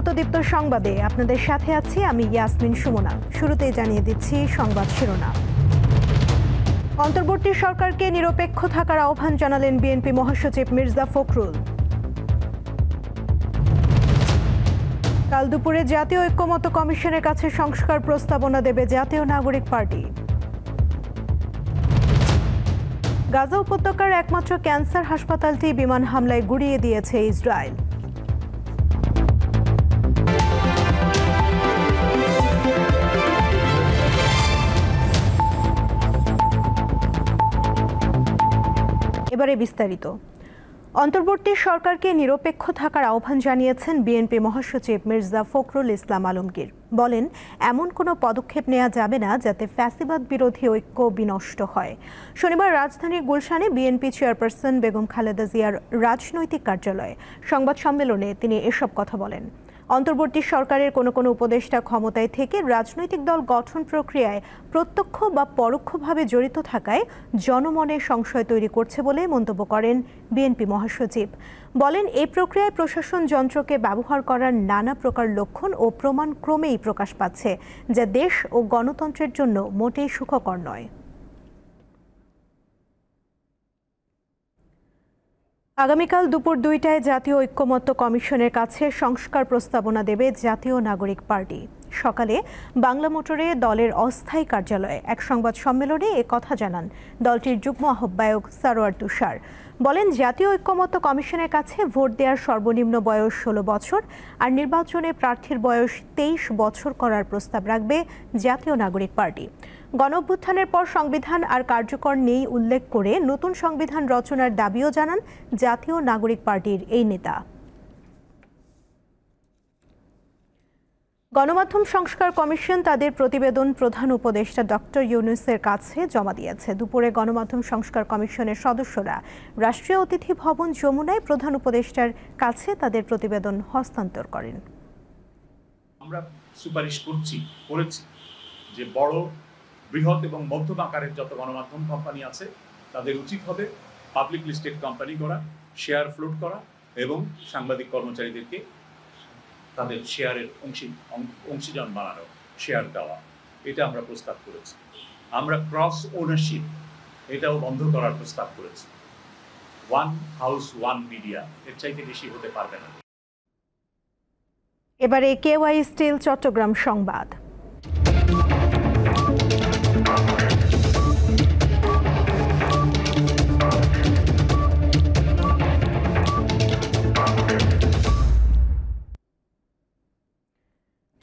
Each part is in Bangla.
আলোতদীপ্ত সংবাদে আপনাদের সাথে আছি আমি ইয়াসমিন সুমনা। শুরুতেই জানিয়ে দিচ্ছি সংবাদ শিরোনাম। অন্তর্বর্তী সরকারকে নিরপেক্ষ থাকার আহ্বান জানালেন বিএনপি মহাসচিব মির্জা ফখরুল। কাল দুপুরে জাতীয় ঐক্যমত্য কমিশনের কাছে সংস্কার প্রস্তাবনা দেবে জাতীয় নাগরিক পার্টি। গাজা উপত্যকার একমাত্র ক্যান্সার হাসপাতালটি বিমান হামলায় গুঁড়িয়ে দিয়েছে ইসরায়েল। এবারে বিস্তারিত। অন্তর্বর্তী সরকারকে নিরপেক্ষ থাকার আহ্বান জানিয়েছেন বিএনপি মহাসচিব মির্জা ফখরুল ইসলাম আলমগীর। বলেন, এমন কোনো পদক্ষেপ নেওয়া যাবে না যাতে ফ্যাসিবাদ বিরোধী ঐক্য বিনষ্ট হয়। শনিবার রাজধানীর গুলশানে বিএনপি চেয়ারপারসন বেগম খালেদা জিয়ার রাজনৈতিক কার্যালয়ে সংবাদ সম্মেলনে তিনি এসব কথা বলেন। অন্তর্বর্তী সরকারের কোনো উপদেষ্টা ক্ষমতায় থেকে রাজনৈতিক দল গঠন প্রক্রিয়ায় প্রত্যক্ষ বা পরোক্ষভাবে জড়িত থাকায় জনমনে সংশয় তৈরি করছে বলে মন্তব্য করেন বিএনপি মহাসচিব। বলেন, এই প্রক্রিয়ায় প্রশাসন যন্ত্রকে ব্যবহার করার নানা প্রকার লক্ষণ ও প্রমাণ ক্রমেই প্রকাশ পাচ্ছে, যা দেশ ও গণতন্ত্রের জন্য মোটেই সুখকর নয়। আগামীকাল দুপুর 2টায় জাতীয় ঐক্যমত্য কমিশনের কাছে সংস্কার প্রস্তাবনা দেবে জাতীয় নাগরিক পার্টি। সকালে বাংলা মোটরে দলের অস্থায়ী কার্যালয়ে এক সংবাদ সম্মেলনে কথা জানান দলটির যুগ্ম আহ্বায়ক সারোয়ার তুষার। বলেন, জাতীয় ঐক্যমত্য কমিশনের কাছে ভোট দেওয়ার সর্বনিম্ন বয়স 16 বছর আর নির্বাচনে প্রার্থীর বয়স 23 বছর করার প্রস্তাব রাখবে জাতীয় নাগরিক পার্টি। গণঅভ্যুত্থানের পর সংবিধান আর কার্যকর নেই উল্লেখ করে নতুন সংবিধান রচনার দাবিও জানান জাতীয় নাগরিক পার্টির এই নেতা। গণমাধ্যম সংস্কার কমিশন তাদের প্রতিবেদন প্রধান উপদেষ্টা ডক্টর ইউনূসের কাছে জমা দিয়েছে। দুপুরে গণমাধ্যম সংস্কার কমিশনের সদস্যরা রাষ্ট্রীয় অতিথি ভবন যমুনায় প্রধান উপদেষ্টার কাছে তাদের প্রতিবেদন হস্তান্তর করেন। আমরা সুপারিশ করেছি যে বড়, বৃহৎ এবং মধ্যম আকারের যত গণমাধ্যম কোম্পানি আছে তাদের উচিত হবে পাবলিক লিস্টেড কোম্পানি করা, শেয়ার ফ্লোট করা এবং সাংবাদিক কর্মচারীদেরকে তাদের শেয়ারের অংশীজন বানানো, শেয়ার দেওয়া। এটা আমরা প্রস্তাব করেছি। আমরা ক্রস ওনারশিপ এটাও বন্ধ করার প্রস্তাব করেছি। ওয়ান হাউস ওয়ান মিডিয়া, এর চাইতে বেশি হতে পারবে না। এবারে কেওয়াই স্টিল চট্টগ্রাম সংবাদ।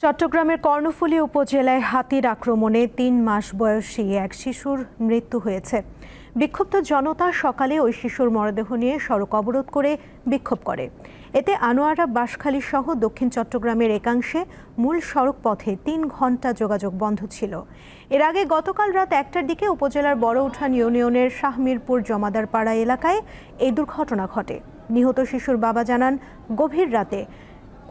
চট্টগ্রামের কর্ণফুলী উপজেলায় হাতির আক্রমণে 3 মাস বয়সী এক শিশুর মৃত্যু হয়েছে। বিক্ষুব্ধ জনতা সকালে ওই শিশুর মরদেহ নিয়ে সড়ক অবরোধ করে বিক্ষোভ করে। এতে আনোয়ারা বাঁশখালী সহ দক্ষিণ চট্টগ্রামের একাংশে মূল সড়ক পথে 3 ঘণ্টা যোগাযোগ বন্ধ ছিল। এর আগে গতকাল রাত 1টার দিকে উপজেলার বড় উঠান ইউনিয়নের শাহমিরপুর জমাদার পাড়া এলাকায় এই দুর্ঘটনা ঘটে। নিহত শিশুর বাবা জানান, গভীর রাতে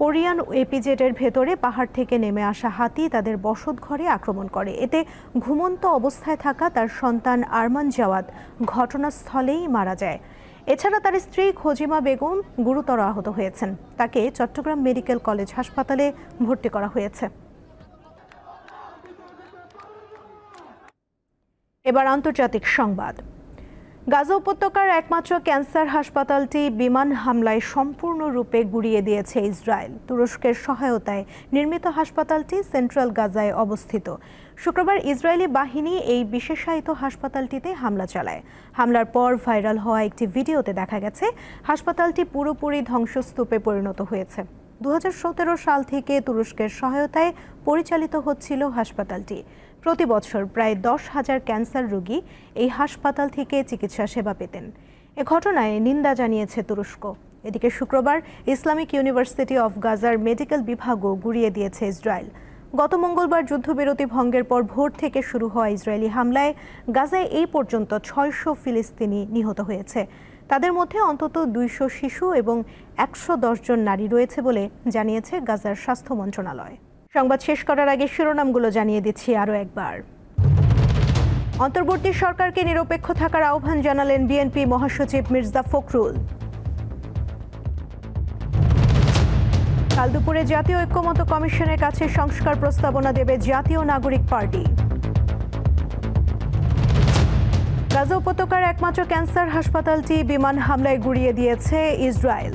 কোরিয়ান এপিজেডের ভেতরে পাহাড় থেকে নেমে আসা হাতি তাদের বসত ঘরে আক্রমণ করে। এতে ঘুমন্ত অবস্থায় থাকা তার সন্তান আরমান জাওয়াদ ঘটনাস্থলেই মারা যায়। এছাড়া তার স্ত্রী খজিমা বেগম গুরুতর আহত হয়েছেন। তাকে চট্টগ্রাম মেডিকেল কলেজ হাসপাতালে ভর্তি করা হয়েছে। এবার আন্তর্জাতিক সংবাদ। গাজা উপত্যকার একমাত্র ক্যান্সার হাসপাতালটি বিমান হামলায় সম্পূর্ণরূপে গুঁড়িয়ে দিয়েছে ইসরায়েল। তুরস্কের সহায়তায় নির্মিত হাসপাতালটি সেন্ট্রাল গাজায় অবস্থিত। শুক্রবার ইসরায়েলি বাহিনী এই বিশেষায়িত হাসপাতালটিতে হামলা চালায়। হামলার পর ভাইরাল হওয়া একটি ভিডিওতে দেখা গেছে হাসপাতালটি পুরোপুরি ধ্বংসস্তূপে পরিণত হয়েছে। 2017 সাল থেকে তুরস্কের সহায়তায় পরিচালিত হচ্ছিল হাসপাতালটি। প্রতি বছর প্রায় 10,000 ক্যান্সার রোগী এই হাসপাতাল থেকে চিকিৎসা সেবা পেতেন। এ ঘটনায় নিন্দা জানিয়েছে তুরস্ক। এদিকে শুক্রবার ইসলামিক ইউনিভার্সিটি অফ গাজার মেডিকেল বিভাগও গুঁড়িয়ে দিয়েছে ইসরায়েল। গত মঙ্গলবার যুদ্ধবিরতি ভঙ্গের পর ভোর থেকে শুরু হওয়া ইসরায়েলি হামলায় গাজায় এই পর্যন্ত 600 ফিলিস্তিনি নিহত হয়েছে। তাদের মধ্যে অন্তত 200 শিশু এবং 110 জন নারী রয়েছে বলে জানিয়েছে গাজার স্বাস্থ্য মন্ত্রণালয়। সংবাদ শেষ করার আগে শিরোনামগুলো জানিয়ে দিচ্ছি আরও একবার। অন্তর্বর্তী সরকারকে নিরপেক্ষ থাকার আহ্বান জানালেন বিএনপি মহাসচিব মির্জা ফখরুল। কাল দুপুরে জাতীয় ঐক্যমত্য কমিশনের কাছে সংস্কার প্রস্তাবনা দেবে জাতীয় নাগরিক পার্টি। গাজা উপত্যকার একমাত্র ক্যান্সার হাসপাতালটি বিমান হামলায় গুঁড়িয়ে দিয়েছে ইসরায়েল।